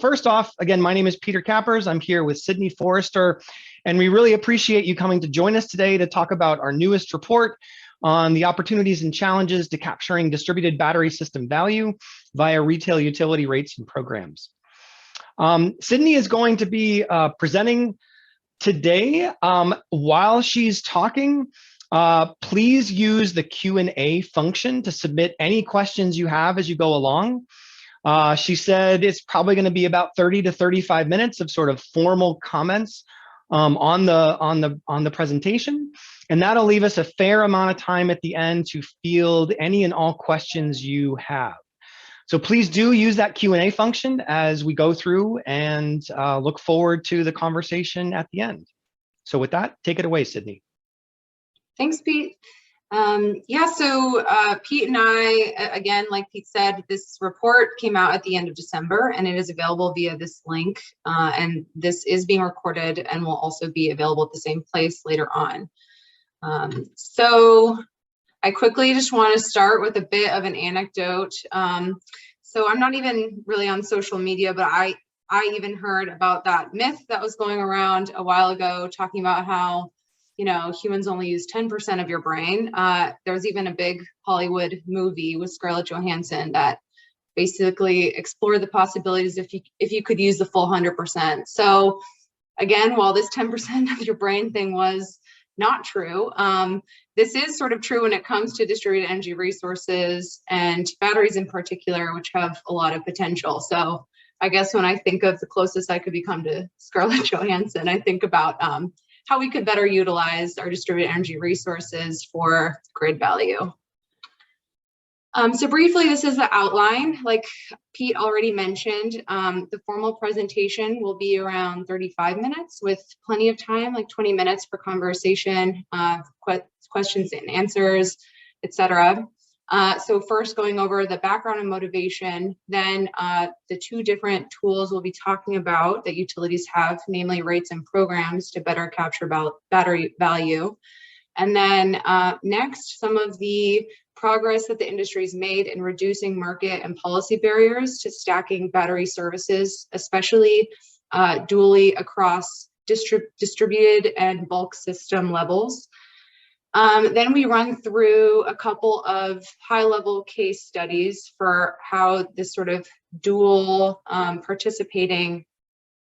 First off, again, my name is Peter Kappers. I'm here with Sydney Forrester, and we really appreciate you coming to join us today to talk about our newest report on the opportunities and challenges to capturing distributed battery system value via retail utility rates and programs. Sydney is going to be presenting today. While she's talking, please use the Q&A function to submit any questions you have as you go along. She said it's probably going to be about 30 to 35 minutes of sort of formal comments on the presentation, and that'll leave us a fair amount of time at the end to field any and all questions you have. So please do use that Q&A function as we go through, and look forward to the conversation at the end. So with that, take it away, Sydney. Thanks, Pete. Pete and I, again, like Pete said, this report came out at the end of December, and it is available via this link. And this is being recorded and will also be available at the same place later on. So I quickly just want to start with a bit of an anecdote. So I'm not even really on social media, but I even heard about that myth that was going around a while ago, talking about how, you know, humans only use 10% of your brain. There's even a big Hollywood movie with Scarlett Johansson that basically explored the possibilities if you could use the full 100%. So again, while this 10% of your brain thing was not true, this is sort of true when it comes to distributed energy resources and batteries in particular, which have a lot of potential. So I guess when I think of the closest I could become to Scarlett Johansson, I think about how we could better utilize our distributed energy resources for grid value. So briefly, this is the outline. Like Pete already mentioned, the formal presentation will be around 35 minutes with plenty of time, like 20 minutes for conversation, questions and answers, etc. So first going over the background and motivation, then the two different tools we'll be talking about that utilities have, namely rates and programs to better capture battery value. And then next, some of the progress that the industry's made in reducing market and policy barriers to stacking battery services, especially dually across distributed and bulk system levels. Then we run through a couple of high-level case studies for how this sort of dual participating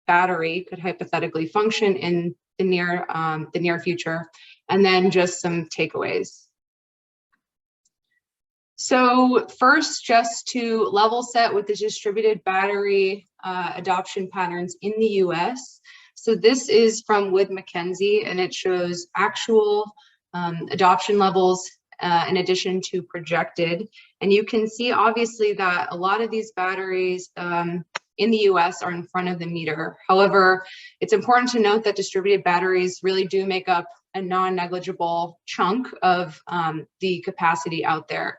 battery could hypothetically function in the near future, and then just some takeaways. So first, just to level set with the distributed battery adoption patterns in the US. So this is from Wood Mackenzie, and it shows actual adoption levels in addition to projected. And you can see obviously that a lot of these batteries in the US are in front of the meter. However, it's important to note that distributed batteries really do make up a non-negligible chunk of the capacity out there.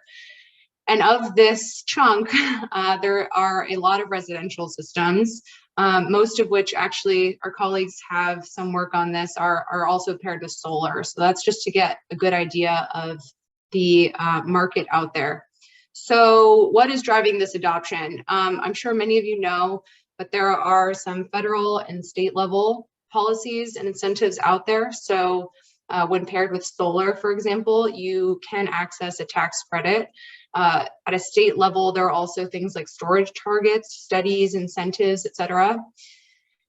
And of this chunk, there are a lot of residential systems, most of which actually our colleagues have some work on this, are also paired with solar. So that's just to get a good idea of the market out there. So what is driving this adoption? I'm sure many of you know, but there are some federal and state level policies and incentives out there. So when paired with solar, for example, you can access a tax credit. At a state level, there are also things like storage targets, studies, incentives, etc.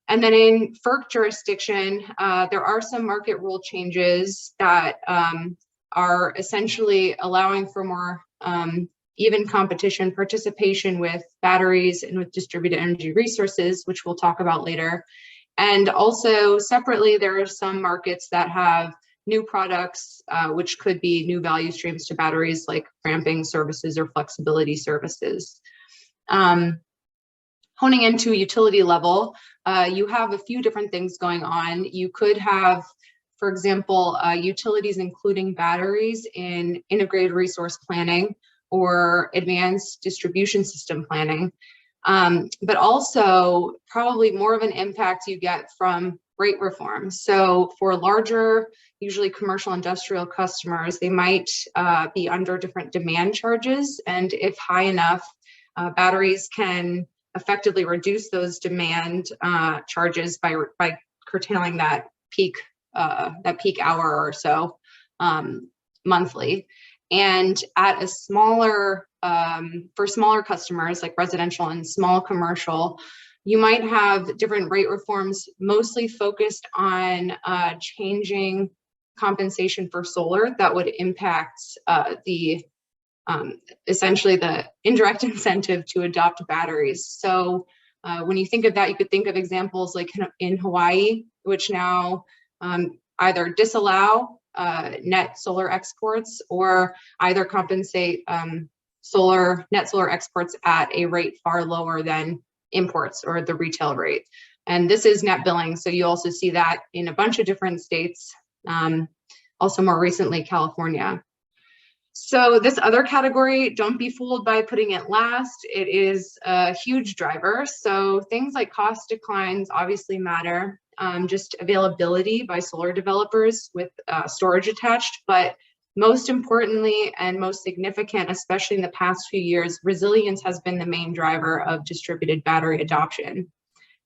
And then in FERC jurisdiction, there are some market rule changes that are essentially allowing for more even competition participation with batteries and with distributed energy resources, which we'll talk about later. And also separately, there are some markets that have new products, which could be new value streams to batteries, like ramping services or flexibility services. Honing into utility level, you have a few different things going on. You could have, for example, utilities including batteries in integrated resource planning or advanced distribution system planning. But also probably more of an impact you get from rate reform. So for larger, usually commercial industrial customers, they might be under different demand charges. And if high enough, batteries can effectively reduce those demand charges by curtailing that peak hour or so monthly. And at a smaller, for smaller customers like residential and small commercial, you might have different rate reforms mostly focused on changing compensation for solar that would impact essentially the indirect incentive to adopt batteries. So when you think of that, you could think of examples like in Hawaii, which now either disallow net solar exports or either compensate net solar exports at a rate far lower than imports or the retail rate. And this is net billing. So you also see that in a bunch of different states, also more recently, California. So this other category, don't be fooled by putting it last. It is a huge driver. So things like cost declines obviously matter, just availability by solar developers with storage attached. But most importantly and most significant, especially in the past few years, resilience has been the main driver of distributed battery adoption.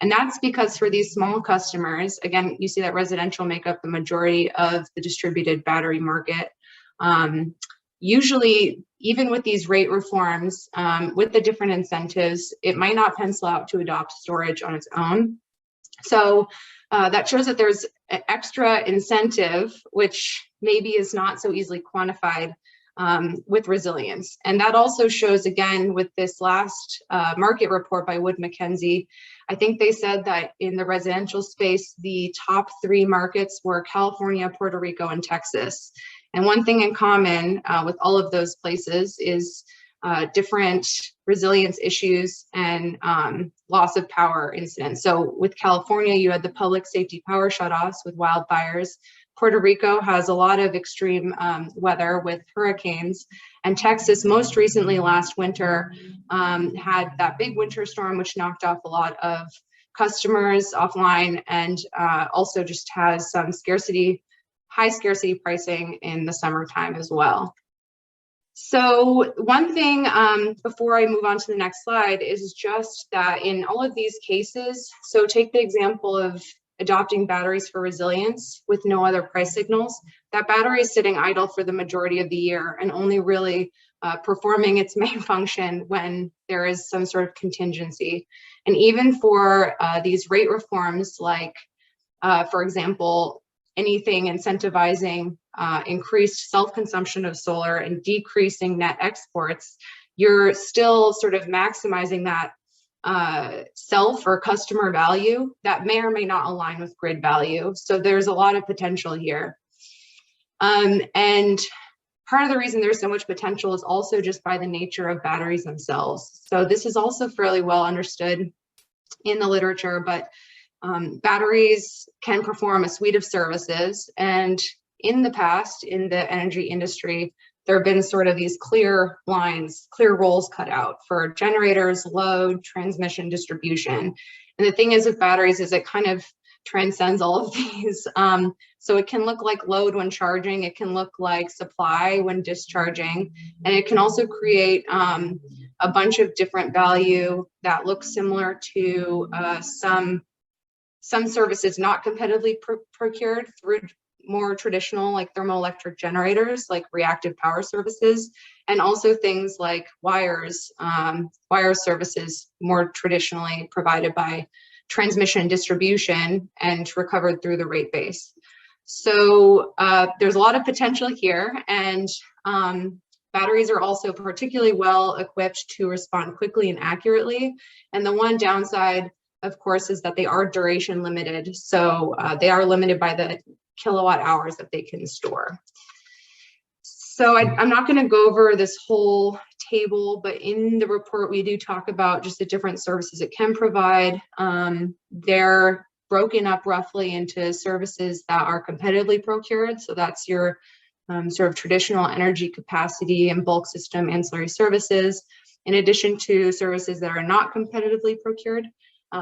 And that's because for these small customers, again, you see that residential make up the majority of the distributed battery market. Usually, even with these rate reforms, with the different incentives, it might not pencil out to adopt storage on its own. So that shows that there's an extra incentive, which maybe is not so easily quantified with resilience. And that also shows, again, with this last market report by Wood Mackenzie, I think they said that in the residential space, the top 3 markets were California, Puerto Rico, and Texas. And one thing in common with all of those places is different resilience issues and loss of power incidents. So with California, you had the public safety power shutoffs with wildfires. Puerto Rico has a lot of extreme weather with hurricanes. And Texas, most recently last winter, had that big winter storm, which knocked off a lot of customers offline and also just has some high scarcity pricing in the summertime as well. So one thing before I move on to the next slide is just that in all of these cases, so take the example of adopting batteries for resilience with no other price signals, that battery is sitting idle for the majority of the year and only really performing its main function when there is some sort of contingency. And even for these rate reforms, like for example, anything incentivizing increased self-consumption of solar and decreasing net exports, you're still sort of maximizing that self or customer value that may or may not align with grid value. So there's a lot of potential here. And part of the reason there's so much potential is also just by the nature of batteries themselves. So this is also fairly well understood in the literature, but batteries can perform a suite of services. And in the past, in the energy industry, there have been sort of these clear lines, clear roles cut out for generators, load, transmission, distribution. And the thing is with batteries is it kind of transcends all of these. So it can look like load when charging, it can look like supply when discharging, and it can also create a bunch of different value that looks similar to some services not competitively procured through more traditional like thermoelectric generators, like reactive power services, and also things like wire services more traditionally provided by transmission distribution and recovered through the rate base. So there's a lot of potential here, and batteries are also particularly well equipped to respond quickly and accurately. And the one downside, of course, is that they are duration limited. So they are limited by the kilowatt hours that they can store. So I'm not going to go over this whole table, but in the report, we do talk about just the different services it can provide. They're broken up roughly into services that are competitively procured. So that's your sort of traditional energy capacity and bulk system ancillary services, in addition to services that are not competitively procured.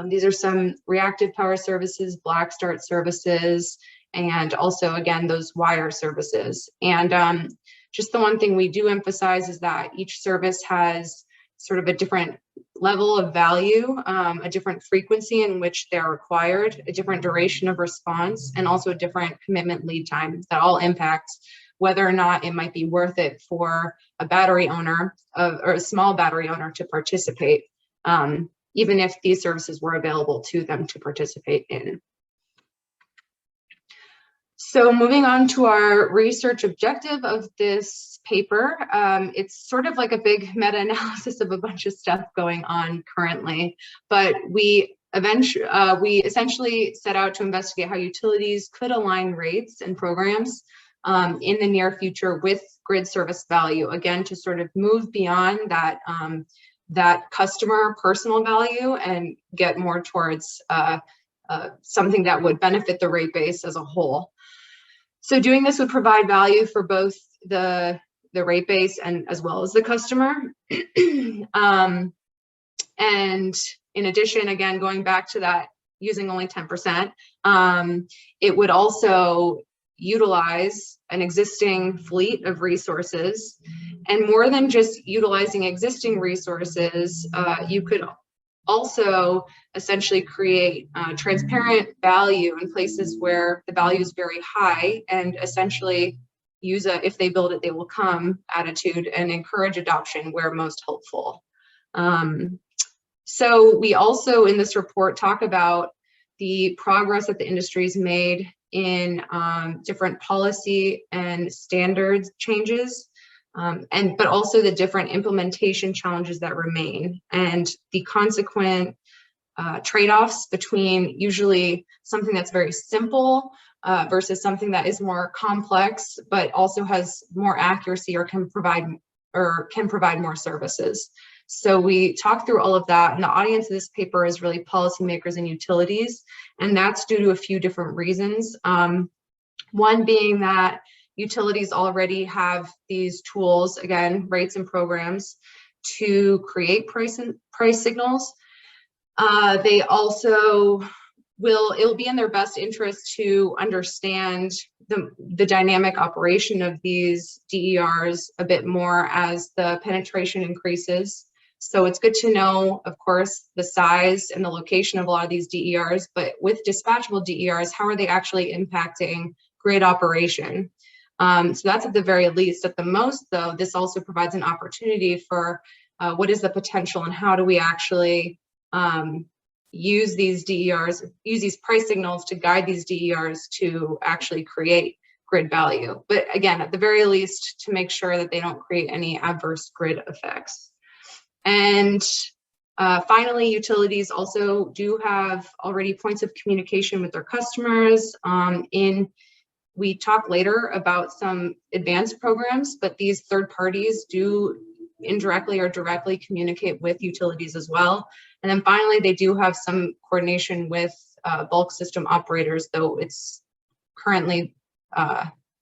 These are some reactive power services, black start services, and also, again, those wire services. And just the one thing we do emphasize is that each service has sort of a different level of value, a different frequency in which they're required, a different duration of response, and also a different commitment lead time that all impacts whether or not it might be worth it for a battery owner or a small battery owner to participate, even if these services were available to them to participate in. So moving on to our research objective of this paper, it's sort of like a big meta-analysis of a bunch of stuff going on currently, but we essentially set out to investigate how utilities could align rates and programs in the near future with grid service value, again, to sort of move beyond that, that customer personal value and get more towards something that would benefit the rate base as a whole. So doing this would provide value for both the rate base and as well as the customer. And in addition, again, going back to that, using only 10%, it would also utilize an existing fleet of resources. And more than just utilizing existing resources, you could also essentially create transparent value in places where the value is very high, and essentially use a if they build it, they will come attitude and encourage adoption where most helpful. So we also in this report talk about the progress that the industry's made in different policy and standards changes, but also the different implementation challenges that remain, and the consequent trade-offs between usually something that's very simple versus something that is more complex, but also has more accuracy or can provide more services. So we talked through all of that, and the audience of this paper is really policymakers and utilities, and that's due to a few different reasons. One being that utilities already have these tools, again, rates and programs, to create price signals. They also it'll be in their best interest to understand the dynamic operation of these DERs a bit more as the penetration increases. So it's good to know, of course, the size and the location of a lot of these DERs, but with dispatchable DERs, how are they actually impacting grid operation? So that's at the very least. At the most, though, this also provides an opportunity for what is the potential and how do we actually use these DERs, use these price signals to guide these DERs to actually create grid value. But again, at the very least, to make sure that they don't create any adverse grid effects. And finally, utilities also do have already points of communication with their customers. We talk later about some advanced programs, but these third parties do indirectly or directly communicate with utilities as well. And then finally, they do have some coordination with bulk system operators, though it's currently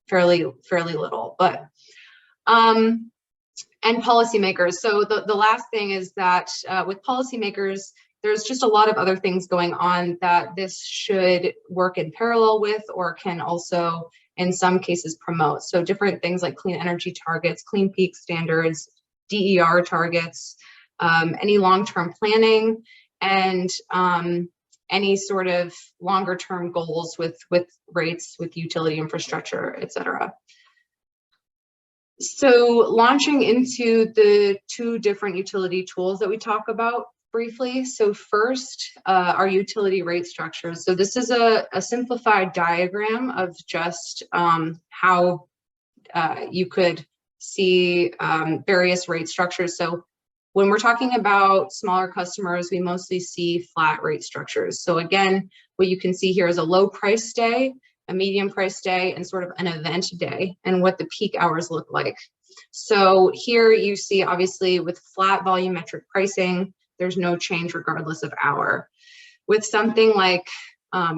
fairly little. But and policymakers. So the last thing is that with policymakers, there's just a lot of other things going on that this should work in parallel with, or can also, in some cases, promote. So different things like clean energy targets, clean peak standards, DER targets, any long-term planning, and any sort of longer-term goals with rates, with utility infrastructure, et cetera. So launching into the two different utility tools that we talk about briefly. So first, our utility rate structures. So this is a simplified diagram of just how you could see various rate structures. So when we're talking about smaller customers, we mostly see flat rate structures. So again, what you can see here is a low price day, a medium price day, and sort of an event day, and what the peak hours look like. So here you see, obviously, with flat volumetric pricing, there's no change regardless of hour. With something like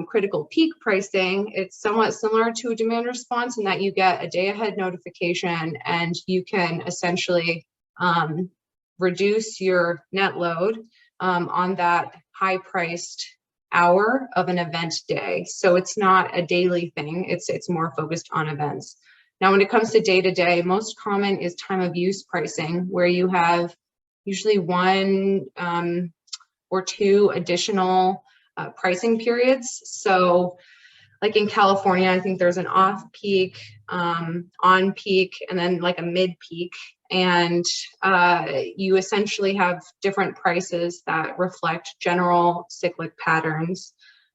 critical peak pricing, it's somewhat similar to a demand response in that you get a day ahead notification, and you can essentially reduce your net load on that high priced hour of an event day. So it's not a daily thing, it's more focused on events. Now, when it comes to day-to-day, most common is time of use pricing, where you have usually one or two additional pricing periods. So like in California, I think there's an off-peak, on-peak, and then like a mid-peak. And you essentially have different prices that reflect general cyclic patterns.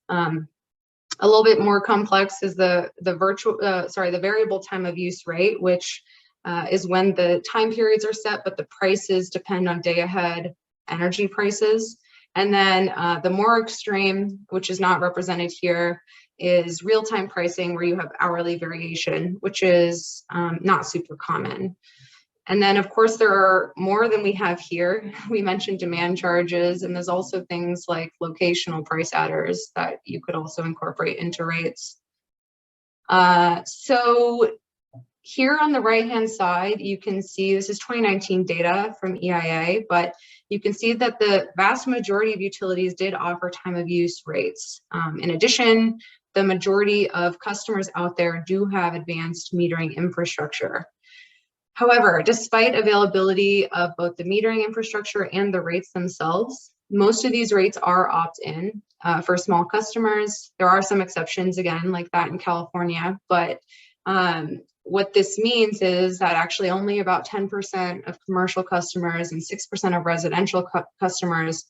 A little bit more complex is the variable time of use rate, which is when the time periods are set, but the prices depend on day-ahead energy prices. And then the more extreme, which is not represented here, is real-time pricing, where you have hourly variation, which is not super common. And then, of course, there are more than we have here. We mentioned demand charges, and there's also things like locational price adders that you could also incorporate into rates. So here on the right-hand side, you can see, this is 2019 data from EIA, but you can see that the vast majority of utilities did offer time of use rates. In addition, the majority of customers out there do have advanced metering infrastructure. However, despite availability of both the metering infrastructure and the rates themselves, most of these rates are opt-in for small customers. There are some exceptions, again, like that in California, but what this means is that actually only about 10% of commercial customers and 6% of residential customers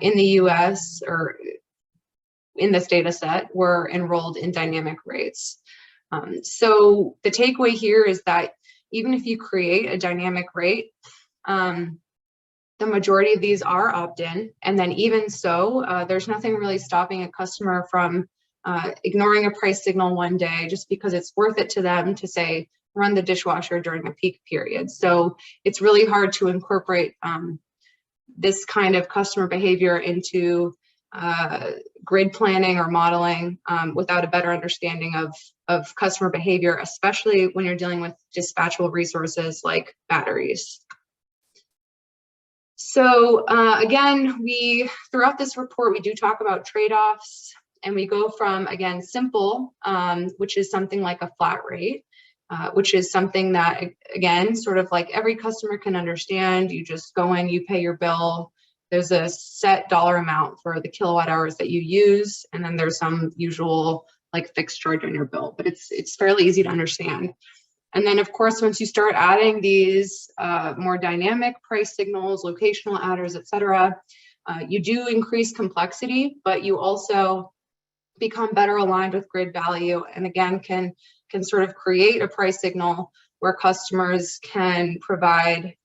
in the US or in this data set were enrolled in dynamic rates. So the takeaway here is that even if you create a dynamic rate, the majority of these are opt-in, and then even so, there's nothing really stopping a customer from ignoring a price signal one day just because it's worth it to them to, say, run the dishwasher during a peak period. So it's really hard to incorporate this kind of customer behavior into grid planning or modeling without a better understanding of customer behavior, especially when you're dealing with dispatchable resources like batteries. So again, throughout this report, we do talk about trade-offs, and we go from, again, simple, which is something like a flat rate, which is something that, again, sort of like every customer can understand. You just go in, you pay your bill. There's a set dollar amount for the kilowatt hours that you use, and then there's some usual like fixed charge on your bill, but it's fairly easy to understand. And then, of course, once you start adding these more dynamic price signals, locational adders, et cetera, you do increase complexity, but you also become better aligned with grid value, and again, can sort of create a price signal where customers can provide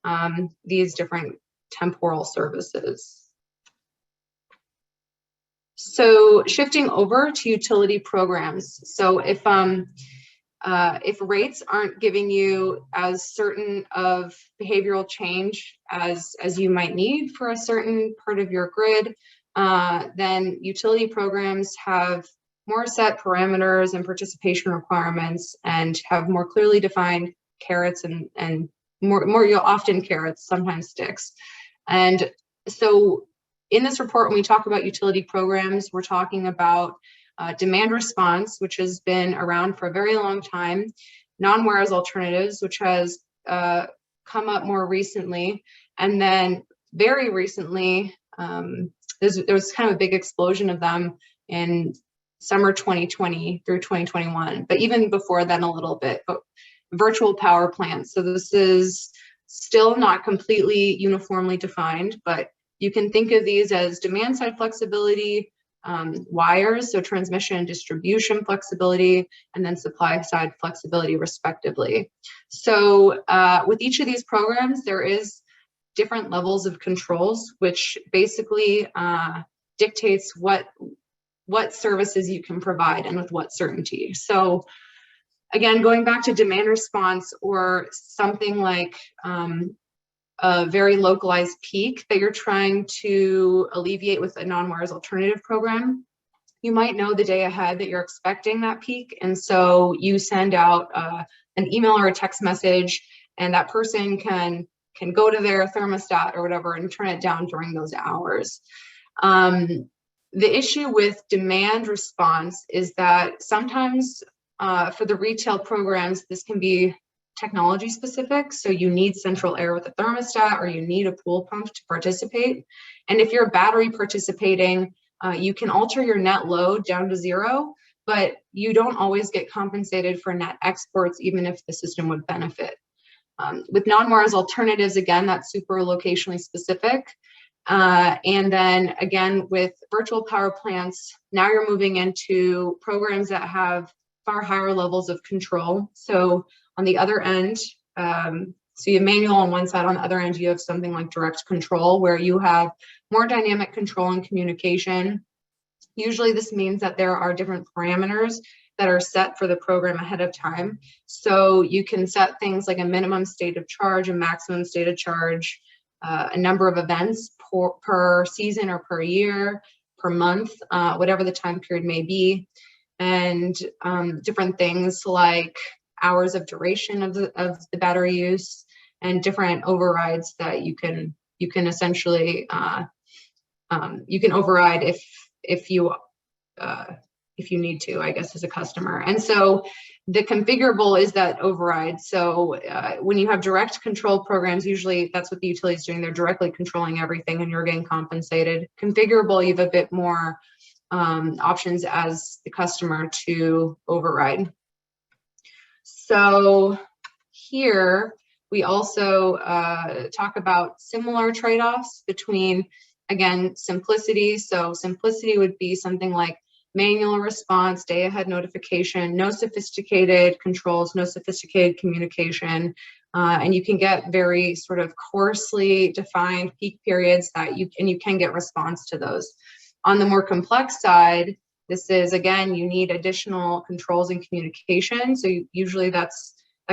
these different temporal services. So shifting over to utility programs. So if rates aren't giving you as certain of behavioral change as you might need for a certain part of your grid, then utility programs have more set parameters and participation requirements and have more clearly defined carrots and more often carrots, sometimes sticks. And so in this report, when we talk about utility programs, we're talking about demand response, which has been around for a very long time, non-wires alternatives, which has come up more recently, and then very recently, there was kind of a big explosion of them in summer 2020 through 2021, but even before then a little bit, but virtual power plants. So this is still not completely uniformly defined, but you can think of these as demand side flexibility, wires, so transmission and distribution flexibility, and then supply side flexibility respectively. So with each of these programs, there is different levels of controls, which basically dictates what services you can provide and with what certainty. So again, going back to demand response or something like a very localized peak that you're trying to alleviate with a non-wires alternative program, you might know the day ahead that you're expecting that peak. And so you send out an email or a text message, and that person can go to their thermostat or whatever and turn it down during those hours. The issue with demand response is that sometimes for the retail programs, this can be technology specific. So you need central air with a thermostat, or you need a pool pump to participate. And if you're a battery participating, you can alter your net load down to 0, but you don't always get compensated for net exports, even if the system would benefit. With Nonwires alternatives, again, that's super locationally specific. And then again, with virtual power plants, now you're moving into programs that have far higher levels of control. So on the other end, so you have manual on one side, on the other end, you have something like direct control, where you have more dynamic control and communication. Usually this means that there are different parameters that are set for the program ahead of time. So you can set things like a minimum state of charge, a maximum state of charge, a number of events per season or per year, per month, whatever the time period may be, and different things like hours of duration of the battery use, and different overrides that you can essentially you can override if you need to, I guess, as a customer. And so the configurable is that override. So when you have direct control programs, usually that's what the utility is doing. They're directly controlling everything and you're getting compensated. Configurable, you have a bit more options as the customer to override. So here we also talk about similar trade-offs between, again, simplicity. So simplicity would be something like manual response, day-ahead notification, no sophisticated controls, no sophisticated communication, and you can get very sort of coarsely defined peak periods that you can get response to those. On the more complex side, this is, again, you need additional controls and communication. So usually that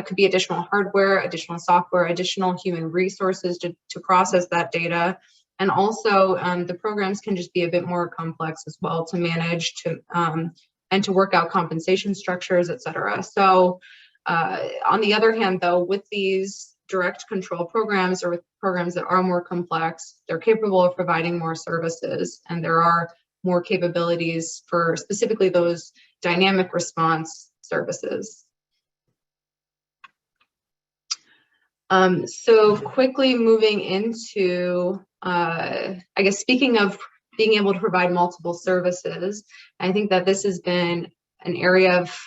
could be additional hardware, additional software, additional human resources to process that data. And also the programs can just be a bit more complex as well to manage, and to work out compensation structures, et cetera. So on the other hand, though, with these direct control programs, or with programs that are more complex, they're capable of providing more services, and there are more capabilities for specifically those dynamic response services. So quickly moving into, I guess, speaking of being able to provide multiple services, I think that this has been an area of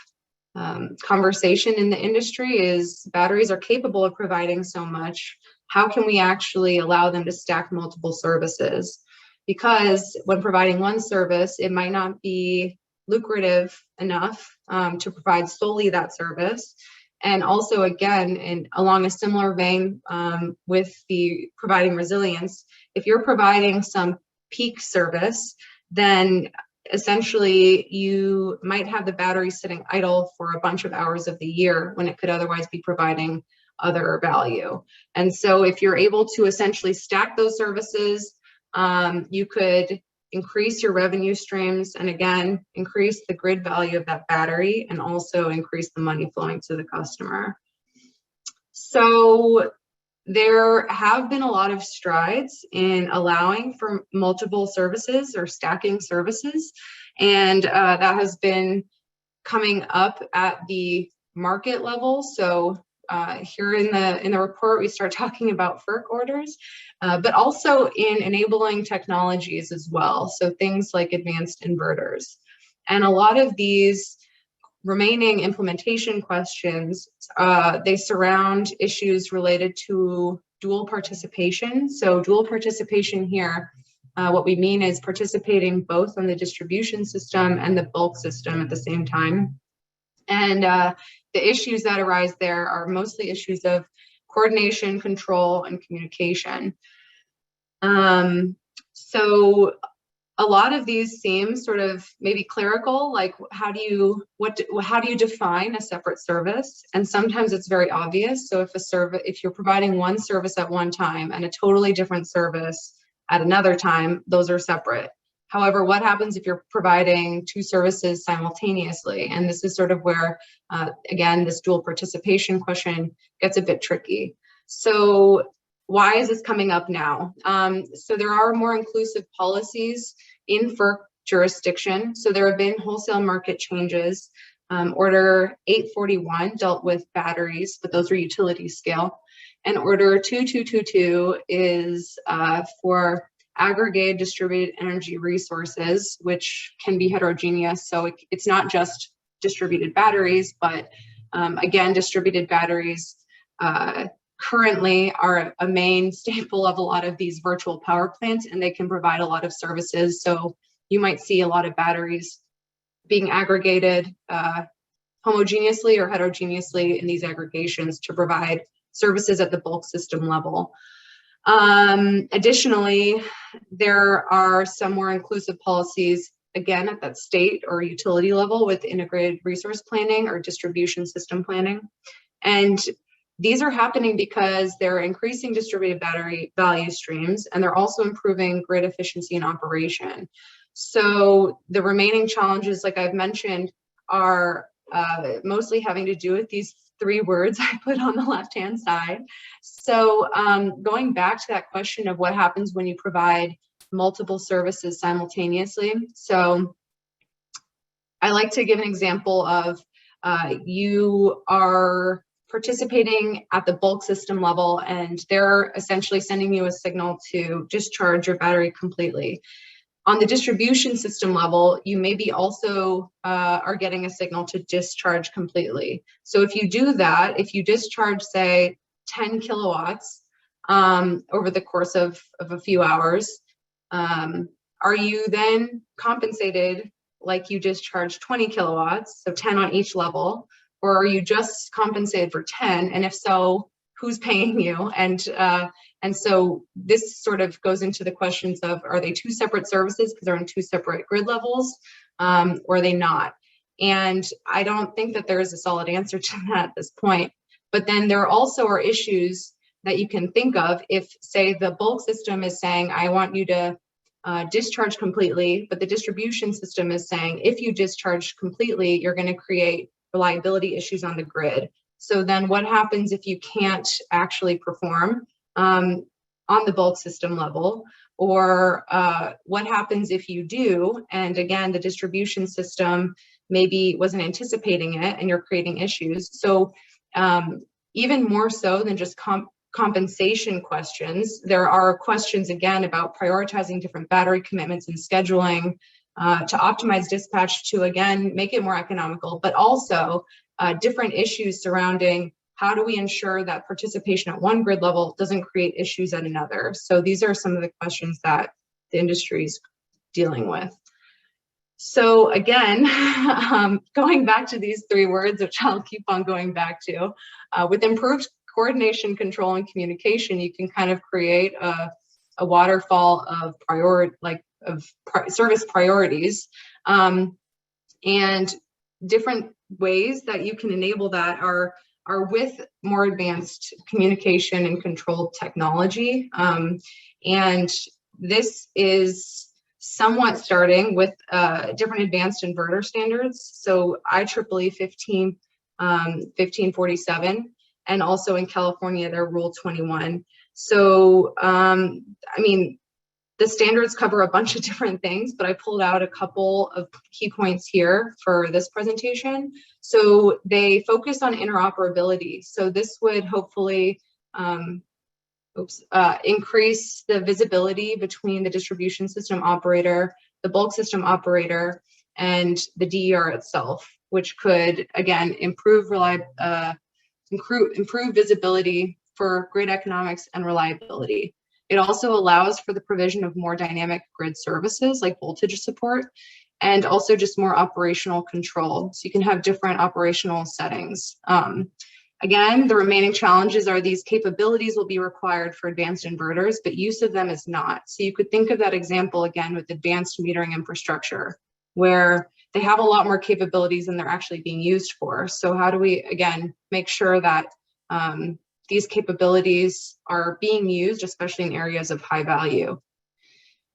conversation in the industry. Is batteries are capable of providing so much. How can we actually allow them to stack multiple services? Because when providing one service, it might not be lucrative enough to provide solely that service. And also, again, along a similar vein with the providing resilience, if you're providing some peak service, then essentially you might have the battery sitting idle for a bunch of hours of the year when it could otherwise be providing other value. And so if you're able to essentially stack those services, you could increase your revenue streams, and again, increase the grid value of that battery, and also increase the money flowing to the customer. So there have been a lot of strides in allowing for multiple services or stacking services, and that has been coming up at the market level. So here in the report, we start talking about FERC orders, but also in enabling technologies as well. So things like advanced inverters. And a lot of these remaining implementation questions, they surround issues related to dual participation. So dual participation here, what we mean is participating both on the distribution system and the bulk system at the same time. And the issues that arise there are mostly issues of coordination, control, and communication. So a lot of these seem sort of maybe clerical, like how do you define a separate service? And sometimes it's very obvious. So if you're providing one service at one time and a totally different service at another time, those are separate. However, what happens if you're providing two services simultaneously? And this is sort of where, again, this dual participation question gets a bit tricky. So why is this coming up now? So there are more inclusive policies in FERC jurisdiction. So there have been wholesale market changes Order 841 dealt with batteries, but those are utility scale. And Order 2222 is for aggregated distributed energy resources, which can be heterogeneous. So it's not just distributed batteries, but again, distributed batteries currently are a main staple of a lot of these virtual power plants, and they can provide a lot of services. So you might see a lot of batteries being aggregated homogeneously or heterogeneously in these aggregations to provide services at the bulk system level. Additionally, there are some more inclusive policies, again, at that state or utility level with integrated resource planning or distribution system planning. And these are happening because they're increasing distributed battery value streams, and they're also improving grid efficiency and operation. So the remaining challenges, like I've mentioned, are mostly having to do with these three words I put on the left-hand side. So going back to that question of what happens when you provide multiple services simultaneously. So I like to give an example of you are participating at the bulk system level, and they're essentially sending you a signal to discharge your battery completely. On the distribution system level, you maybe also are getting a signal to discharge completely. So if you do that, if you discharge, say, 10 kilowatts over the course of a few hours, are you then compensated like you discharged 20 kilowatts, so 10 on each level, or are you just compensated for 10? And if so, who's paying you? And so this sort of goes into the questions of, are they two separate services because they're on two separate grid levels, or are they not? And I don't think that there is a solid answer to that at this point. But then there also are issues that you can think of if, say, the bulk system is saying, I want you to discharge completely, but the distribution system is saying, if you discharge completely, you're going to create reliability issues on the grid. So then what happens if you can't actually perform on the bulk system level? Or what happens if you do, and again, the distribution system maybe wasn't anticipating it and you're creating issues? So even more so than just compensation questions, there are questions again about prioritizing different battery commitments and scheduling to optimize dispatch to, again, make it more economical, but also different issues surrounding how do we ensure that participation at one grid level doesn't create issues at another. So these are some of the questions that the industry is dealing with. So again, going back to these three words, which I'll keep on going back to, with improved coordination, control, and communication, you can kind of create a waterfall of service priorities, and different ways that you can enable that are with more advanced communication and control technology. And this is somewhat starting with different advanced inverter standards. So IEEE 1547, and also in California, their Rule 21. So, I mean, the standards cover a bunch of different things, but I pulled out a couple of key points here for this presentation. So they focus on interoperability. So this would hopefully increase the visibility between the distribution system operator, the bulk system operator, and the DER itself, which could, again, improve visibility for grid economics and reliability. It also allows for the provision of more dynamic grid services like voltage support, and also just more operational control. So you can have different operational settings. Again, the remaining challenges are these capabilities will be required for advanced inverters, but use of them is not. So you could think of that example again with advanced metering infrastructure, where they have a lot more capabilities than they're actually being used for. So how do we, again, make sure that these capabilities are being used, especially in areas of high value?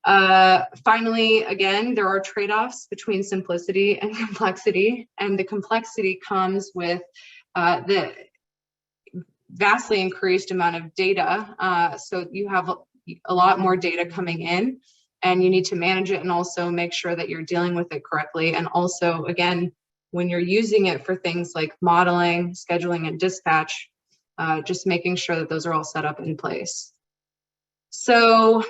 Finally, again, there are trade-offs between simplicity and complexity, and the complexity comes with the vastly increased amount of data. So you have a lot more data coming in, and you need to manage it and also make sure that you're dealing with it correctly. And also, again, when you're using it for things like modeling, scheduling, and dispatch, just making sure that those are all set up in place. So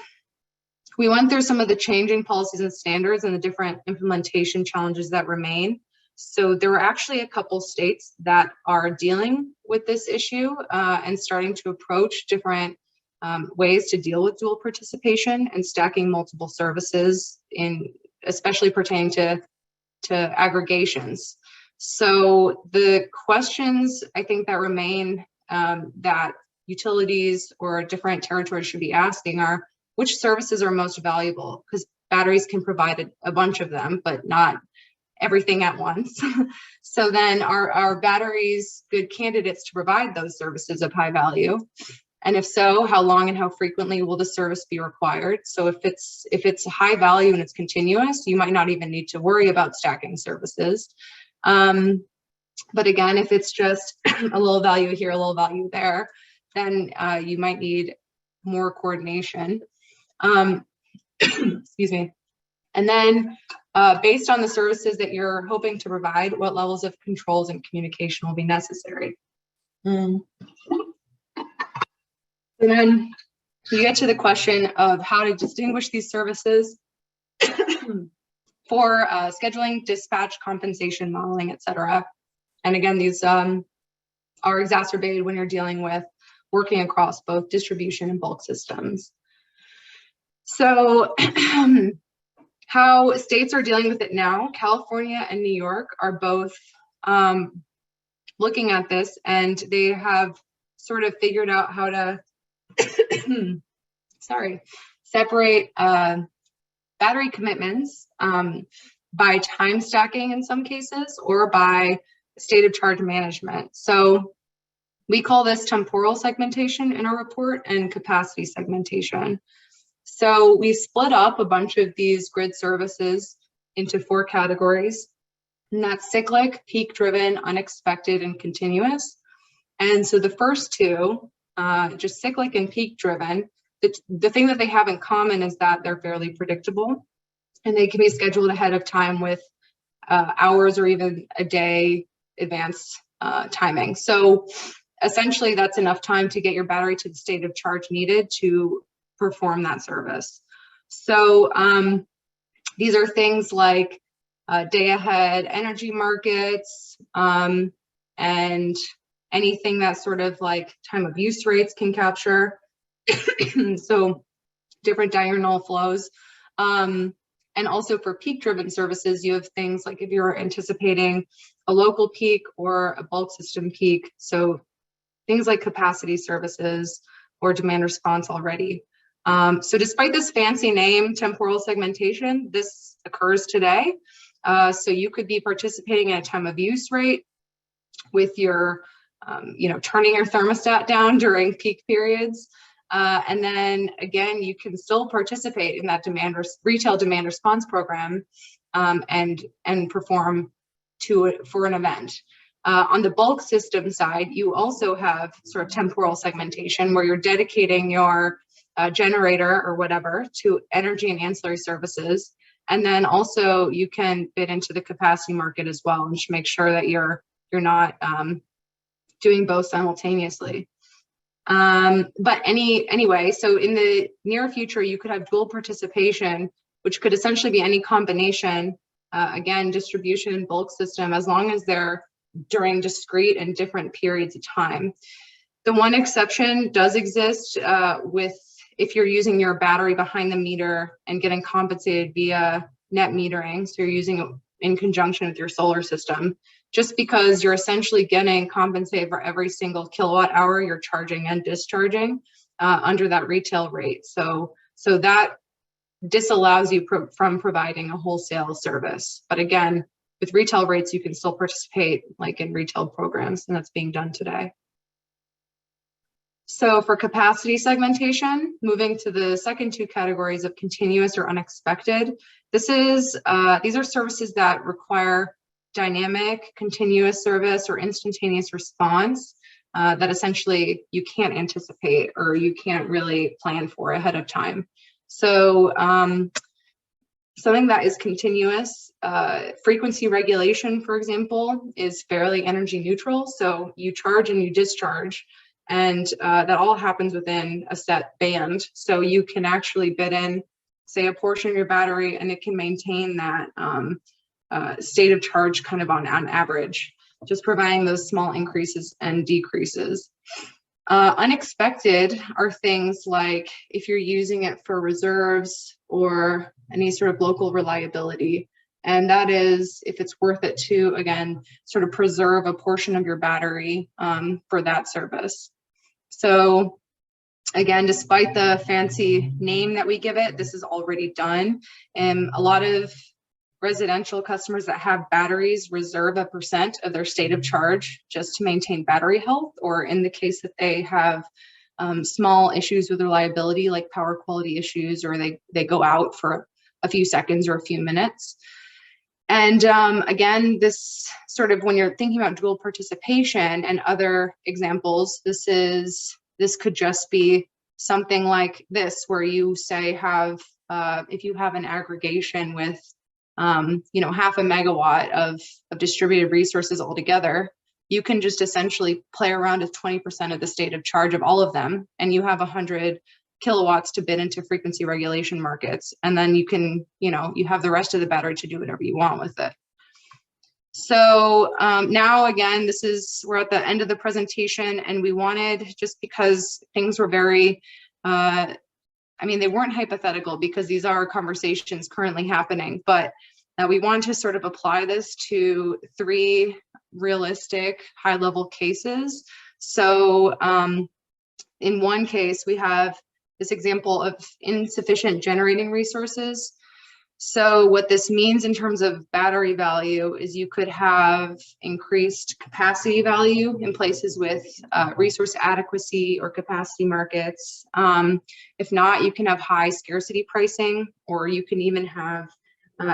we went through some of the changing policies and standards and the different implementation challenges that remain. So there were actually a couple states that are dealing with this issue and starting to approach different ways to deal with dual participation and stacking multiple services, especially pertaining to aggregations. So the questions I think that remain that utilities or different territories should be asking are, which services are most valuable? Because batteries can provide a bunch of them, but not everything at once. So then are batteries good candidates to provide those services of high value? And if so, how long and how frequently will the service be required? So if it's high value and it's continuous, you might not even need to worry about stacking services. But again, if it's just a little value here, a little value there, then you might need more coordination. Excuse me. And then based on the services that you're hoping to provide, what levels of controls and communication will be necessary? And then you get to the question of how to distinguish these services for scheduling, dispatch, compensation, modeling, etc. And again, these are exacerbated when you're dealing with working across both distribution and bulk systems. So how states are dealing with it now, California and New York are both looking at this, and they have sort of figured out how to separate battery commitments by time stacking in some cases, or by state of charge management. So we call this temporal segmentation in our report and capacity segmentation. So we split up a bunch of these grid services into 4 categories, and that's cyclic, peak-driven, unexpected, and continuous. And so the first 2, just cyclic and peak-driven, the thing that they have in common is that they're fairly predictable, and they can be scheduled ahead of time with hours or even a day advance timing. So essentially, that's enough time to get your battery to the state of charge needed to perform that service. So these are things like day ahead energy markets and anything that sort of like time of use rates can capture. So different diurnal flows. And also for peak driven services, you have things like if you're anticipating a local peak or a bulk system peak. So things like capacity services or demand response already. So despite this fancy name, temporal segmentation, this occurs today. So you could be participating in a time of use rate with your, turning your thermostat down during peak periods. And then again, you can still participate in that retail demand response program and perform for an event. On the bulk system side, you also have sort of temporal segmentation where you're dedicating your generator or whatever to energy and ancillary services. And then also you can bid into the capacity market as well and just make sure that you're not doing both simultaneously. But anyway, so in the near future, you could have dual participation, which could essentially be any combination, again, distribution, bulk system, as long as they're during discrete and different periods of time. The one exception does exist with if you're using your battery behind the meter and getting compensated via net metering, so you're using it in conjunction with your solar system, just because you're essentially getting compensated for every single kilowatt hour you're charging and discharging under that retail rate. So that disallows you from providing a wholesale service. But again, with retail rates, you can still participate like in retail programs, and that's being done today. So for capacity segmentation, moving to the second 2 categories of continuous or unexpected, these are services that require dynamic, continuous service or instantaneous response that essentially you can't anticipate or you can't really plan for ahead of time. So Something that is continuous, frequency regulation, for example, is fairly energy neutral. So you charge and you discharge, and that all happens within a set band. So you can actually bid in, say, a portion of your battery, and it can maintain that state of charge kind of on average, just providing those small increases and decreases. Unexpected are things like if you're using it for reserves or any sort of local reliability. And that is if it's worth it to, again, sort of preserve a portion of your battery for that service. So again, despite the fancy name that we give it, this is already done. And a lot of residential customers that have batteries reserve a % of their state of charge just to maintain battery health, or in the case that they have small issues with reliability, like power quality issues, or they go out for a few seconds or a few minutes. And again, this sort of, when you're thinking about dual participation and other examples, this could just be something like this, where you say if you have an aggregation with half a megawatt of distributed resources altogether, you can just essentially play around with 20% of the state of charge of all of them, and you have 100 kilowatts to bid into frequency regulation markets. And then you can, you have the rest of the battery to do whatever you want with it. So now, again, we're at the end of the presentation, and we wanted, just because things were very, they weren't hypothetical because these are conversations currently happening, but we wanted to sort of apply this to 3 realistic high-level cases. So in one case, we have this example of insufficient generating resources. So what this means in terms of battery value is you could have increased capacity value in places with resource adequacy or capacity markets. If not, you can have high scarcity pricing, or you can even have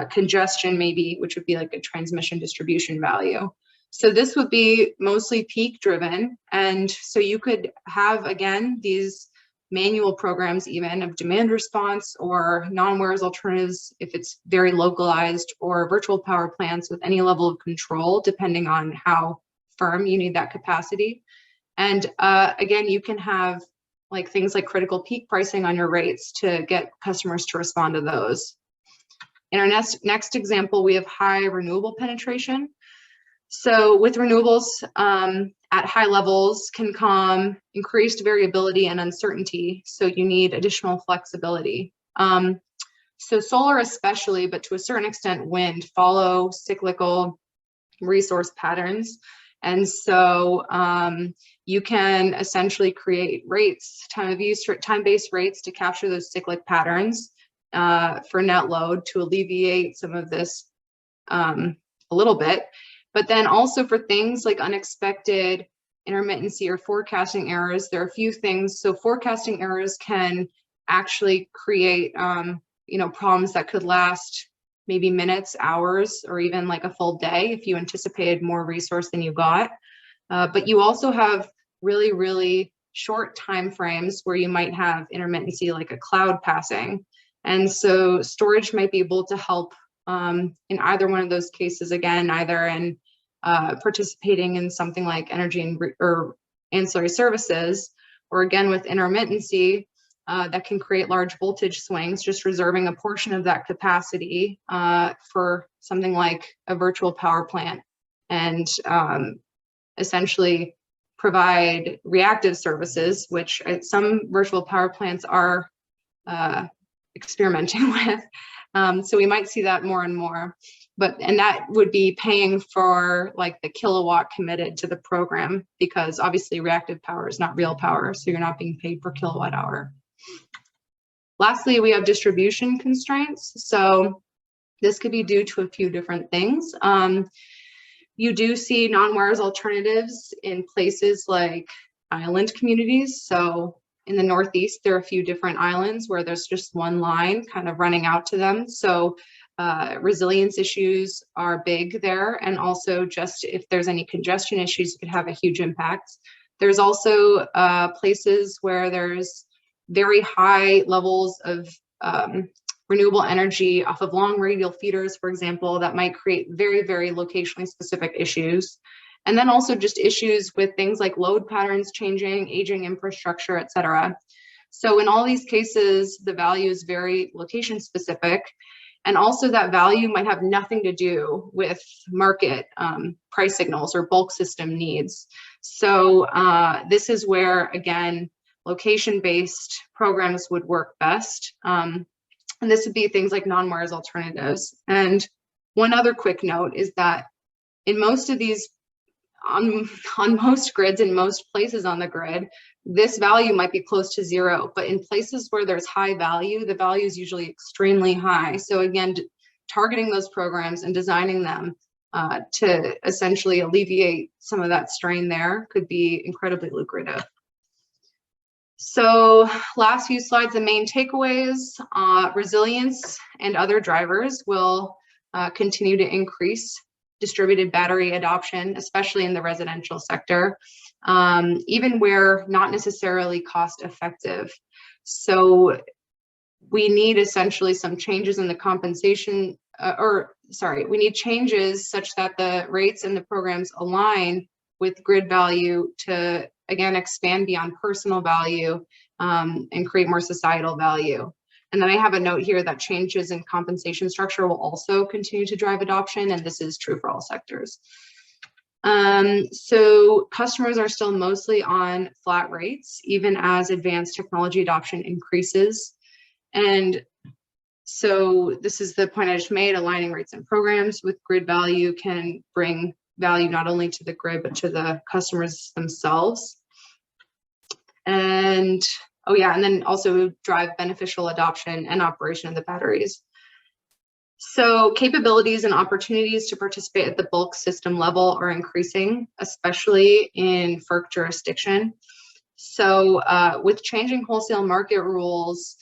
congestion maybe, which would be like a transmission distribution value. So this would be mostly peak driven. And so you could have, again, these manual programs even of demand response or non-wires alternatives if it's very localized, or virtual power plants with any level of control depending on how firm you need that capacity. And again, you can have like things like critical peak pricing on your rates to get customers to respond to those. In our next example, we have high renewable penetration. So with renewables at high levels can come increased variability and uncertainty. So you need additional flexibility. So solar especially, but to a certain extent, wind follow cyclical resource patterns. And so you can essentially create rates, time of use, time-based rates to capture those cyclic patterns for net load to alleviate some of this a little bit. But then also for things like unexpected intermittency or forecasting errors, there are a few things. So forecasting errors can actually create, problems that could last maybe minutes, hours, or even like a full day if you anticipated more resource than you got. But you also have really, really short time frames where you might have intermittency, like a cloud passing. And so storage might be able to help in either one of those cases, again, either in participating in something like energy or ancillary services, or again with intermittency that can create large voltage swings, just reserving a portion of that capacity for something like a virtual power plant, and essentially provide reactive services, which some virtual power plants are experimenting with. So we might see that more and more, and that would be paying for like the kilowatt committed to the program, because obviously reactive power is not real power, so you're not being paid per kilowatt hour. Lastly, we have distribution constraints. So this could be due to a few different things. You do see non-wires alternatives in places like island communities. So in the Northeast, there are a few different islands where there's just one line kind of running out to them. So resilience issues are big there. And also just if there's any congestion issues, it could have a huge impact. There's also places where there's very high levels of renewable energy off of long radial feeders, for example, that might create very, very locationally specific issues. And then also just issues with things like load patterns changing, aging infrastructure, et cetera. So in all these cases, the value is very location specific. And also that value might have nothing to do with market price signals or bulk system needs. So this is where, again, location-based programs would work best. And this would be things like non-wires alternatives. And one other quick note is that in most of these, on most grids, in most places on the grid, this value might be close to zero, but in places where there's high value, the value is usually extremely high. So again, targeting those programs and designing them to essentially alleviate some of that strain there could be incredibly lucrative. So last few slides, the main takeaways, resilience and other drivers will continue to increase distributed battery adoption, especially in the residential sector, even where not necessarily cost effective. So we need essentially some changes in the compensation, we need changes such that the rates and the programs align with grid value to, again, expand beyond personal value and create more societal value. And then I have a note here that changes in compensation structure will also continue to drive adoption, and this is true for all sectors. So customers are still mostly on flat rates, even as advanced technology adoption increases. And so this is the point I just made, aligning rates and programs with grid value can bring value not only to the grid, but to the customers themselves. And oh yeah, and then also drive beneficial adoption and operation of the batteries. So capabilities and opportunities to participate at the bulk system level are increasing, especially in FERC jurisdiction. So with changing wholesale market rules,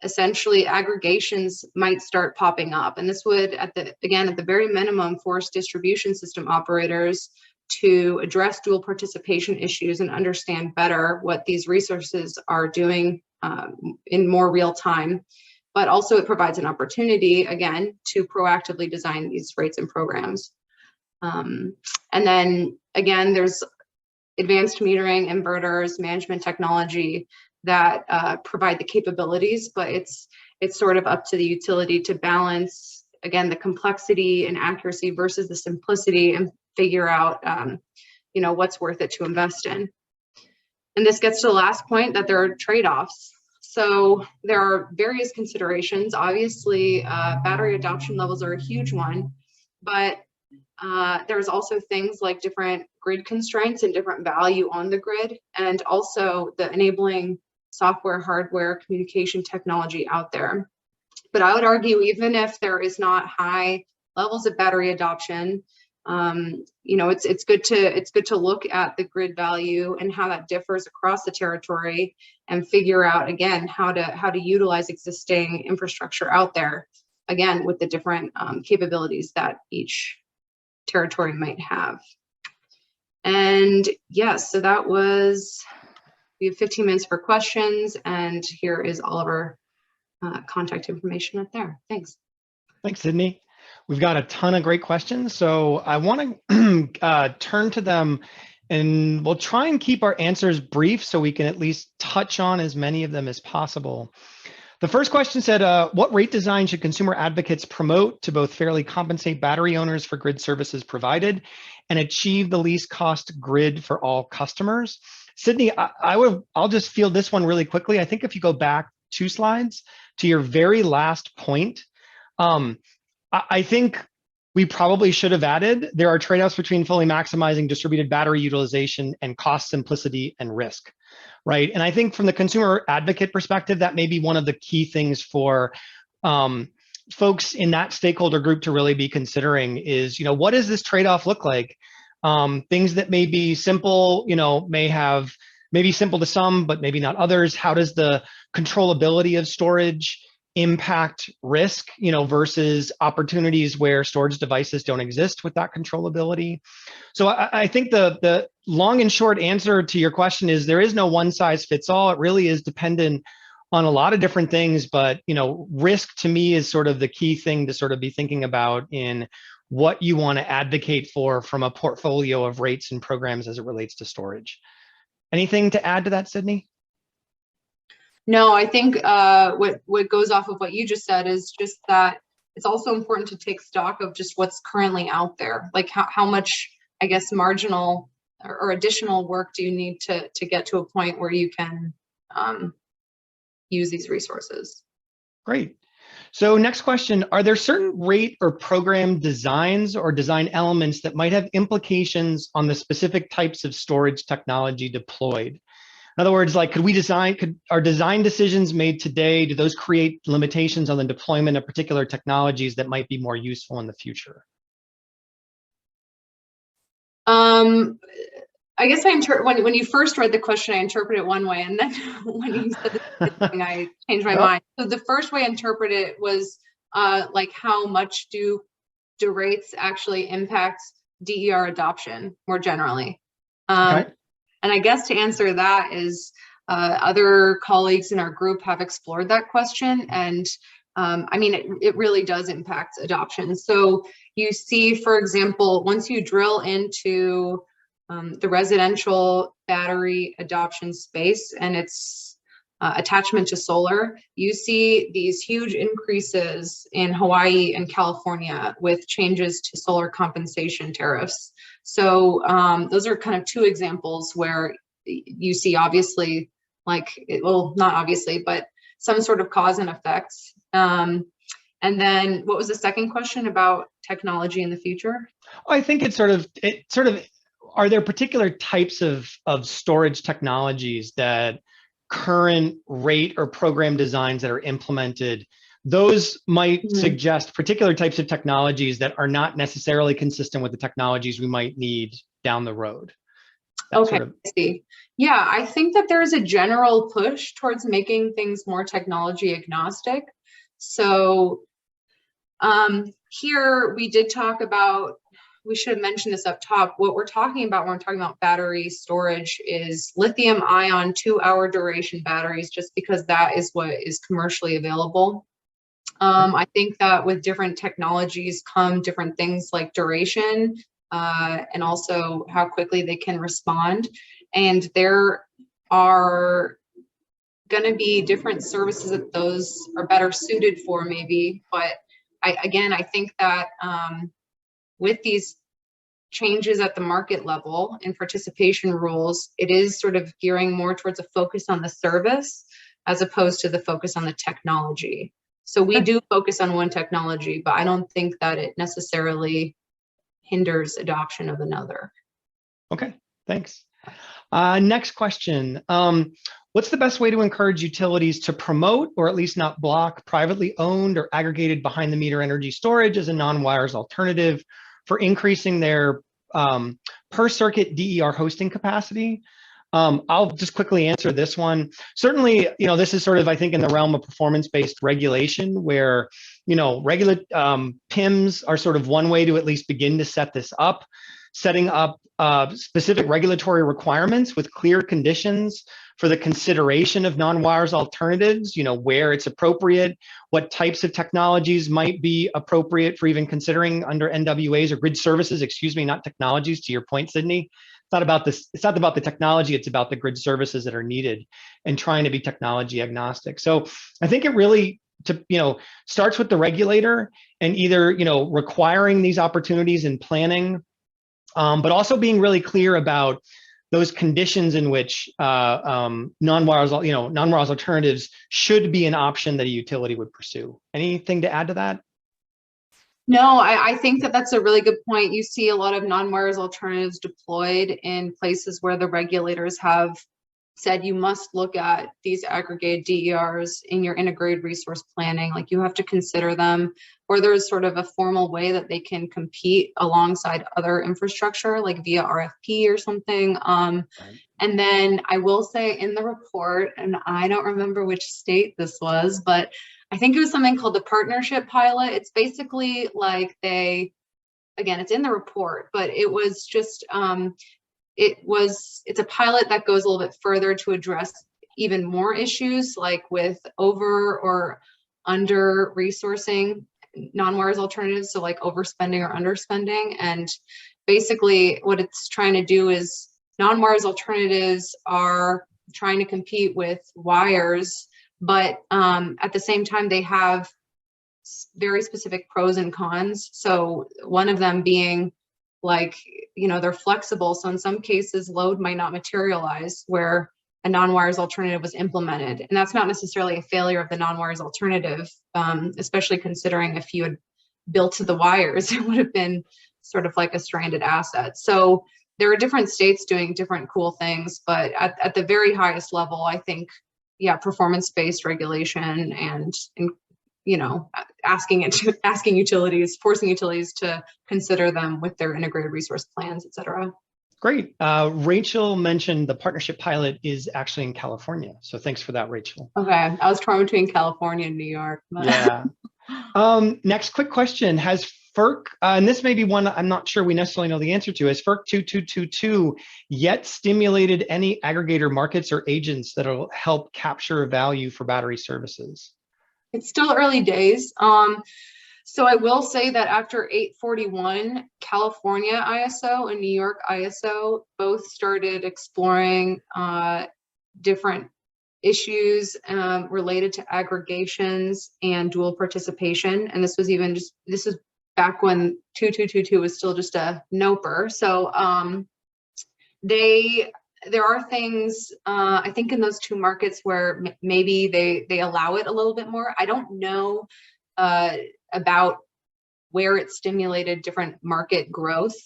essentially aggregations might start popping up. And this would, at the very minimum, force distribution system operators to address dual participation issues and understand better what these resources are doing in more real time. But also it provides an opportunity, again, to proactively design these rates and programs. And then again, there's advanced metering, inverters, management technology that provide the capabilities, but it's sort of up to the utility to balance, again, the complexity and accuracy versus the simplicity and figure out, what's worth it to invest in. And this gets to the last point, that there are trade-offs. So there are various considerations. Obviously, battery adoption levels are a huge one, but there's also things like different grid constraints and different value on the grid, and also the enabling software, hardware, communication technology out there. But I would argue, even if there is not high levels of battery adoption, it's good to look at the grid value and how that differs across the territory, and figure out, again, how to utilize existing infrastructure out there, again, with the different capabilities that each territory might have. And yes, so that was, we have 15 minutes for questions, and here is all of our contact information up there. Thanks. Thanks, Sydney. We've got a ton of great questions, so I want to turn to them, and we'll try and keep our answers brief so we can at least touch on as many of them as possible. The first question said, what rate design should consumer advocates promote to both fairly compensate battery owners for grid services provided and achieve the least cost grid for all customers? Sydney, I'll just field this one really quickly. I think if you go back 2 slides to your very last point, I think we probably should have added, there are trade-offs between fully maximizing distributed battery utilization and cost simplicity and risk, right? And I think from the consumer advocate perspective, that may be one of the key things for folks in that stakeholder group to really be considering is, what does this trade-off look like? Things that may be simple, may be simple to some, but maybe not others. How does the controllability of storage impact risk, versus opportunities where storage devices don't exist with that controllability? So I think the long and short answer to your question is there is no one size fits all. It really is dependent on a lot of different things, but risk to me is sort of the key thing to sort of be thinking about in what you want to advocate for from a portfolio of rates and programs as it relates to storage. Anything to add to that, Sydney? No, I think what goes off of what you just said is just that it's also important to take stock of just what's currently out there. Like how much, I guess, marginal or additional work do you need to get to a point where you can use these resources? Great. So next question, are there certain rate or program designs or design elements that might have implications on the specific types of storage technology deployed? In other words, like, could our design decisions made today, do those create limitations on the deployment of particular technologies that might be more useful in the future? I guess when you first read the question, I interpreted it one way, and then when you said the thing, I changed my mind. So the first way I interpreted it was like, how much do rates actually impact DER adoption more generally? Okay. And I guess to answer that is other colleagues in our group have explored that question, and I mean, it really does impact adoption. So you see, for example, once you drill into the residential battery adoption space and its attachment to solar, you see these huge increases in Hawaii and California with changes to solar compensation tariffs. So those are kind of two examples where you see, obviously, well, not obviously, but some sort of cause and effect. And then what was the second question about technology in the future? I think it's sort of, are there particular types of storage technologies that current rate or program designs that are implemented, those might suggest particular types of technologies that are not necessarily consistent with the technologies we might need down the road? Okay, I see. Yeah, I think that there's a general push towards making things more technology agnostic. So here we did talk about, we should have mentioned this up top. What we're talking about when we're talking about battery storage is lithium ion 2-hour duration batteries, just because that is what is commercially available. I think that with different technologies come different things like duration and also how quickly they can respond. And there are going to be different services that those are better suited for, maybe. But I think that with these changes at the market level and participation rules, it is sort of gearing more towards a focus on the service as opposed to the focus on the technology. So we do focus on one technology, but I don't think that it necessarily hinders adoption of another. Okay, thanks. Next question. What's the best way to encourage utilities to promote, or at least not block, privately owned or aggregated behind the meter energy storage as a non-wires alternative for increasing their per circuit DER hosting capacity? I'll just quickly answer this one. Certainly, this is sort of, I think, in the realm of performance-based regulation, where, regular PIMs are sort of one way to at least begin to set this up, setting up specific regulatory requirements with clear conditions for the consideration of non-wires alternatives, where it's appropriate, what types of technologies might be appropriate for even considering under NWAs or grid services, excuse me, not technologies, to your point, Sydney. It's not about this, it's not about the technology, it's about the grid services that are needed and trying to be technology agnostic. So I think it really starts with the regulator and either, requiring these opportunities in planning, but also being really clear about those conditions in which non-wires alternatives should be an option that a utility would pursue. Anything to add to that? No, I think that that's a really good point. You see a lot of non-wires alternatives deployed in places where the regulators have said you must look at these aggregated DERs in your integrated resource planning. Like, you have to consider them, or there's sort of a formal way that they can compete alongside other infrastructure, like via RFP or something. Right. And then I will say in the report, and I don't remember which state this was, but I think it was something called the partnership pilot. It's basically like again, it's in the report, but it was just, it's a pilot that goes a little bit further to address even more issues like with over or under resourcing non-wires alternatives, so like overspending or underspending. And basically what it's trying to do is non-wires alternatives are trying to compete with wires, but at the same time they have very specific pros and cons. So one of them being like, they're flexible. So in some cases, load might not materialize where a non-wires alternative was implemented. And that's not necessarily a failure of the non-wires alternative, especially considering if you had built to the wires, it would have been sort of like a stranded asset. So there are different states doing different cool things, but at the very highest level, I think, yeah, performance-based regulation and asking utilities, forcing utilities to consider them with their integrated resource plans, et cetera. Great. Rachel mentioned the partnership pilot is actually in California. So thanks for that, Rachel. Okay. I was torn between California and New York. But... Yeah. Next quick question. Has FERC, and this may be one I'm not sure we necessarily know the answer to, has FERC 2222 yet stimulated any aggregator markets or agents that will help capture value for battery services? It's still early days. So I will say that after 841, California ISO and New York ISO both started exploring different issues related to aggregations and dual participation. And this was back when 2222 was still just a NOPR. So there are things, I think, in those two markets where maybe they allow it a little bit more. I don't know about where it stimulated different market growth.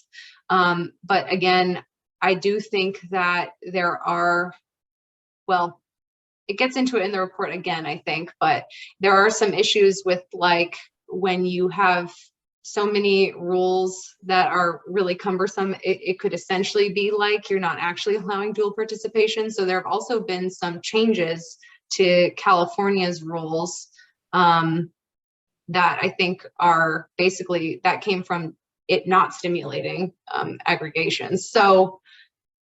But again, I do think that there are, well, it gets into it in the report again, I think, but there are some issues with like when you have so many rules that are really cumbersome, it could essentially be like you're not actually allowing dual participation. So there have also been some changes to California's rules that I think are basically, that came from it not stimulating aggregations. So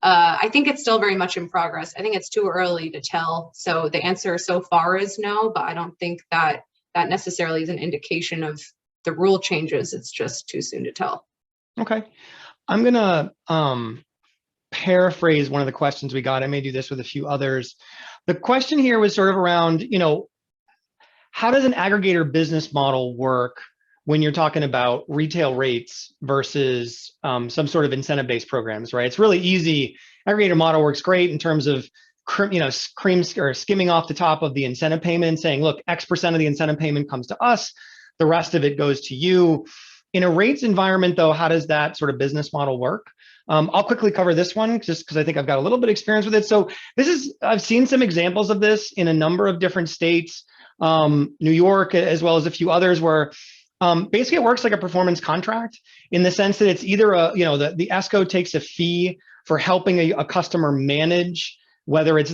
I think it's still very much in progress. I think it's too early to tell. So the answer so far is no, but I don't think that necessarily is an indication of the rule changes. It's just too soon to tell. Okay. I'm going to paraphrase one of the questions we got. I may do this with a few others. The question here was sort of around, how does an aggregator business model work when you're talking about retail rates versus some sort of incentive-based programs, right? It's really easy. Aggregator model works great in terms of skimming off the top of the incentive payment, saying, look, X% of the incentive payment comes to us, the rest of it goes to you. In a rates environment, though, how does that sort of business model work? I'll quickly cover this one just because I think I've got a little bit of experience with it. So I've seen some examples of this in a number of different states, New York, as well as a few others, where basically it works like a performance contract in the sense that it's either the ESCO takes a fee for helping a customer manage, whether it's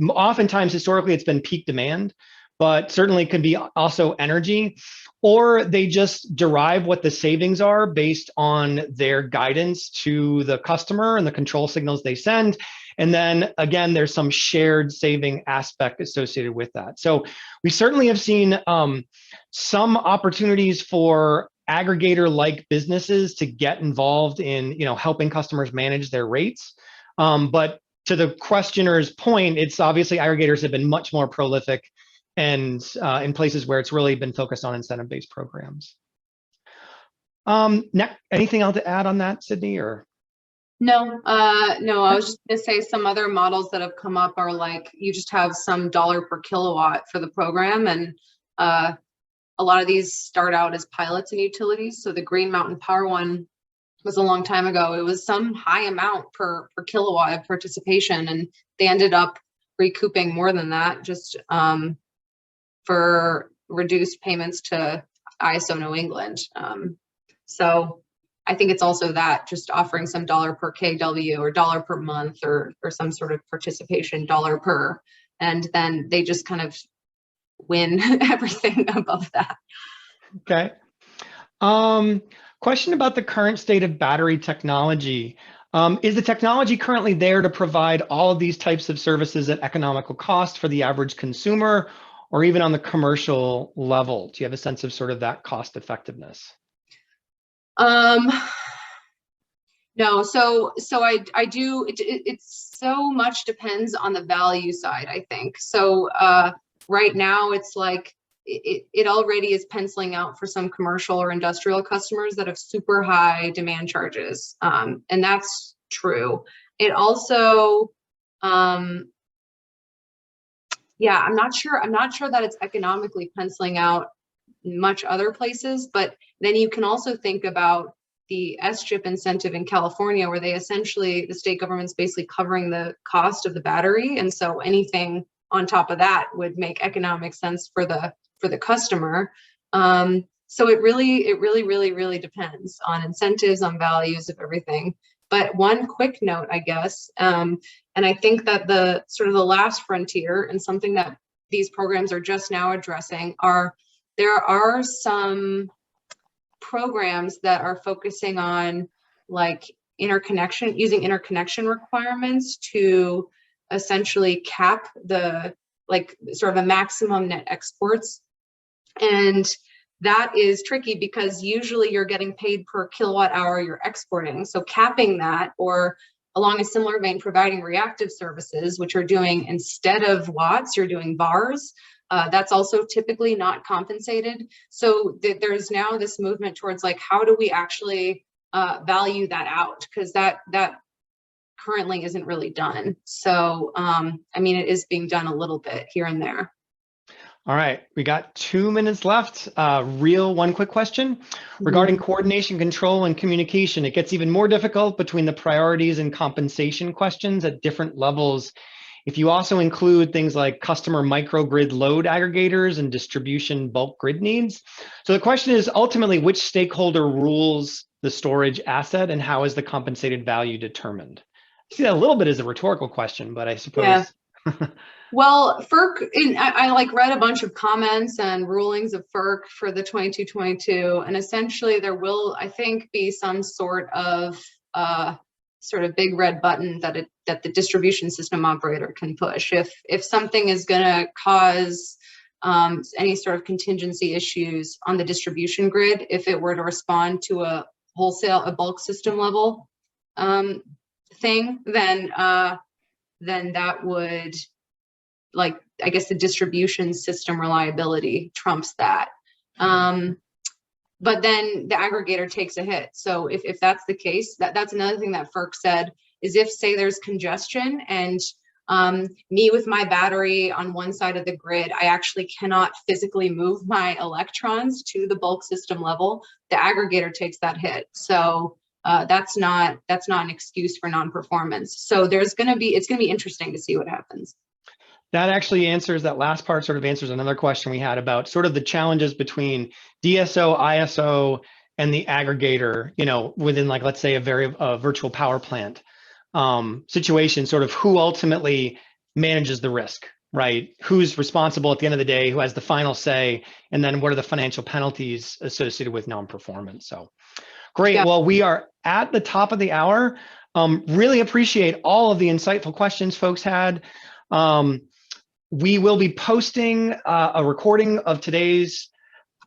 oftentimes historically it's been peak demand, but certainly could be also energy, or they just derive what the savings are based on their guidance to the customer and the control signals they send. And then again, there's some shared saving aspect associated with that. So we certainly have seen some opportunities for aggregator-like businesses to get involved in helping customers manage their rates. But to the questioner's point, it's obviously aggregators have been much more prolific and in places where it's really been focused on incentive-based programs. Anything else to add on that, Sydney? Or no, I was just gonna say some other models that have come up are like you just have some dollar per kilowatt for the program, and a lot of these start out as pilots in utilities. So the Green Mountain Power one was a long time ago. It was some high amount per kilowatt of participation, and they ended up recouping more than that just for reduced payments to ISO New England. So I think it's also that just offering some dollar per kW or dollar per month or some sort of participation dollar per, and then they just kind of win everything above that. Okay. Question about the current state of battery technology. Is the technology currently there to provide all of these types of services at economical cost for the average consumer, or even on the commercial level? Do you have a sense of sort of that cost effectiveness? No, so I do. It's so much depends on the value side, I think. So right now, it's like it already is penciling out for some commercial or industrial customers that have super high demand charges, and that's true. It also, yeah, I'm not sure that it's economically penciling out much other places, but then you can also think about the SCHIP incentive in California, where they essentially, the state government's basically covering the cost of the battery. And so anything on top of that would make economic sense for the customer. So it really depends on incentives, on values of everything. But one quick note, I guess, and I think that the sort of the last frontier and something that these programs are just now addressing there are some programs that are focusing on like using interconnection requirements to essentially cap the sort of a maximum net exports. And that is tricky because usually you're getting paid per kilowatt hour you're exporting. So capping that, or along a similar vein, providing reactive services, which are doing, instead of watts, you're doing bars. That's also typically not compensated. So there's now this movement towards like, how do we actually value that out? Because that currently isn't really done. So, I mean, it is being done a little bit here and there. All right, we got 2 minutes left. One quick question regarding coordination, control, and communication. It gets even more difficult between the priorities and compensation questions at different levels. If you also include things like customer microgrid load aggregators and distribution bulk grid needs. So the question is ultimately which stakeholder rules the storage asset and how is the compensated value determined? I see that a little bit as a rhetorical question, but I suppose. Yeah. Well, FERC, I like read a bunch of comments and rulings of FERC for the 2222, and essentially there will, I think, be some sort of big red button that the distribution system operator can push if something is going to cause any sort of contingency issues on the distribution grid. If it were to respond to a bulk system level thing, then that would, like, I guess the distribution system reliability trumps that. But then the aggregator takes a hit. So if that's the case, that's another thing that FERC said, is if, say, there's congestion and me with my battery on one side of the grid, I actually cannot physically move my electrons to the bulk system level, the aggregator takes that hit. So that's not an excuse for non-performance. So it's going to be interesting to see what happens. That actually answers, that last part sort of answers another question we had about sort of the challenges between DSO, ISO, and the aggregator, within, like, let's say a virtual power plant situation, sort of who ultimately manages the risk, right? Who's responsible at the end of the day, who has the final say, and then what are the financial penalties associated with non-performance? So great. Yeah. Well, we are at the top of the hour. Really appreciate all of the insightful questions folks had. We will be posting a recording of today's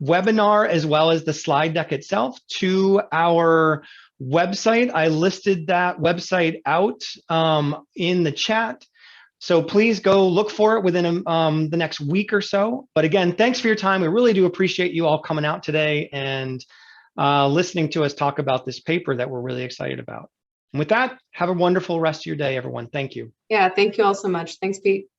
webinar as well as the slide deck itself to our website. I listed that website out in the chat. So please go look for it within the next week or so. But again, thanks for your time. We really do appreciate you all coming out today and listening to us talk about this paper that we're really excited about. And with that, have a wonderful rest of your day, everyone. Thank you. Yeah, thank you all so much. Thanks, Pete.